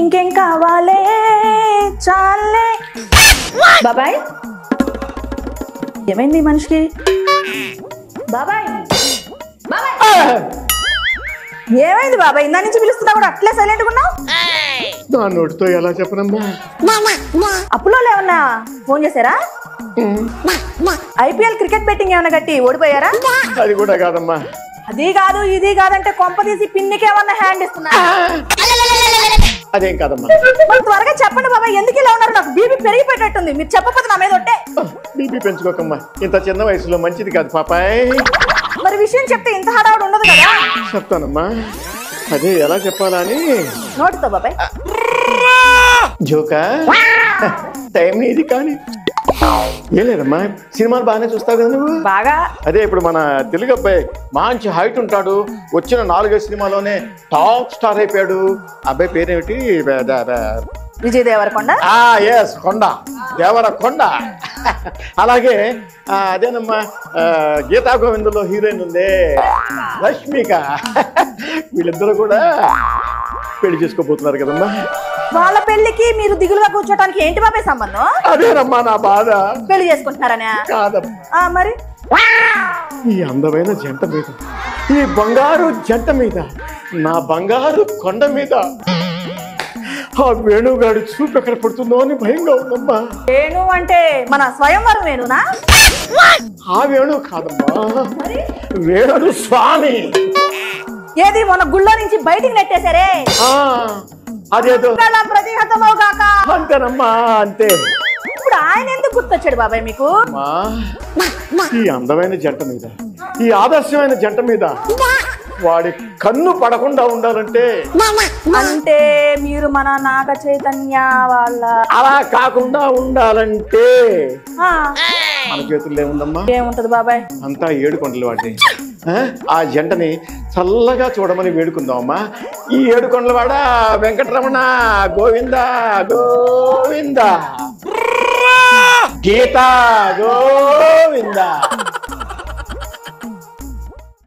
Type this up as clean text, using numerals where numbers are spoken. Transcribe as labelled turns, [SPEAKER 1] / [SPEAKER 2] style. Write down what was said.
[SPEAKER 1] ఇంకేం కావాలే చాలే. బాబాయ్ ఏమైంది మనిషికి? బాబాయ్ బాబాయ్ ఏమైంది బాబాయ్? ఇందా నుంచి పిలుస్తున్నా కూడా అట్లే సైలెంట్ ఉన్నావు.
[SPEAKER 2] నా నోటితో ఎలా చెప్పనమ్మా?
[SPEAKER 1] అప్పులో ఏమన్నా ఫోన్ చేశారా? ఐపీఎల్ క్రికెట్ బెట్టింగ్ ఏమన్నా కట్టి ఓడిపోయారా?
[SPEAKER 2] అది కూడా కాదమ్మా.
[SPEAKER 1] అది కాదు ఇది కాదంటే కొంప తీసి పిన్నికి ఏమన్నా హ్యాండ్ ఇస్తున్నా?
[SPEAKER 2] అదేం కాదమ్మా.
[SPEAKER 1] మరి త్వరగా చెప్పండి బాబాయ్, ఎందుకు ఇలా ఉన్నారు? నాకు బీపీ పెరిగిపోయేటట్టుంది. మీరు చెప్పకపోతే నా మీద ఒట్టే.
[SPEAKER 2] బీపీ పెంచుకోకమ్మా, ఇంత చిన్న వయసులో మంచిది కాదు పాపాయ్.
[SPEAKER 1] మరి విషయం చెప్తే ఇంత హడావుడు ఉండదు కదా.
[SPEAKER 2] చెప్తానమ్మా, అదే ఎలా చెప్పాలా అని.
[SPEAKER 1] నోటితో బాబాయ్.
[SPEAKER 2] జోకా టైం నీది కానీ ఏం లేదమ్మా. సినిమాలు బాగానే చూస్తావు కదా నువ్వు?
[SPEAKER 1] బాగా.
[SPEAKER 2] అదే ఇప్పుడు మన తెలుగు అబ్బాయి మంచి హైట్ ఉంటాడు, వచ్చిన 4-5 సినిమాలోనే టాప్ స్టార్ అయిపోయాడు. అబ్బాయి పేరేమిటి?
[SPEAKER 1] విజయ్ దేవరకొండ.
[SPEAKER 2] ఎస్, కొండ, దేవరకొండ. అలాగే అదేనమ్మా గీతా గోవిందంలో హీరోయిన్ ఉంది రష్మిక. వీళ్ళిద్దరూ కూడా పెళ్లి చేసుకోబోతున్నారు కదమ్మా.
[SPEAKER 1] వాళ్ళ పెళ్లికి మీరు దిగులుగా కూర్చోటానికి ఏంటి బాబాయ్ సంబంధం?
[SPEAKER 2] అదేనమ్మా నా బాధ.
[SPEAKER 1] పెళ్లి చేసుకుంటున్నారనే?
[SPEAKER 2] కాదమ్మా.
[SPEAKER 1] మరి
[SPEAKER 2] ఈ అందమైన జంట మీద, ఈ బంగారు జంట మీద, నా బంగారు కొండ మీద ఆ వేణుగాడు చూపు ఎక్కడ పడుతుందో అని భయంగా ఉందమ్మా.
[SPEAKER 1] వేణు అంటే మన స్వయంవరం వేణునా?
[SPEAKER 2] ఆ వేణు కాదమ్మా, వేణు స్వామి.
[SPEAKER 1] ఏది మొన్న గుళ్ళో నుంచి బయటికి నెట్టేశారే
[SPEAKER 2] అదేదో
[SPEAKER 1] ప్రతిహతమోగాక
[SPEAKER 2] అంతేనమ్మా, అంతే.
[SPEAKER 1] ఇప్పుడు ఆయన ఎందుకు గుర్తొచ్చాడు బాబాయ్ మీకు?
[SPEAKER 2] ఈ అందమైన జంట మీద, ఈ ఆదర్శమైన జంట మీద వాడి కన్ను పడకుండా ఉండాలంటే,
[SPEAKER 1] అంటే మీరు మన నాగ చైతన్య వాళ్ళ
[SPEAKER 2] అలా కాకుండా ఉండాలంటే మన చేతుల్లో ఏముందమ్మా?
[SPEAKER 1] ఏముంటది బాబాయ్?
[SPEAKER 2] అంతా 7 కొండలు వాడి. ఆ జంటని చల్లగా చూడమని వేడుకుందామమ్మా. ఈ 7 కొండల వాడ వెంకటరమణ గోవింద గోవింద, గీత గోవింద.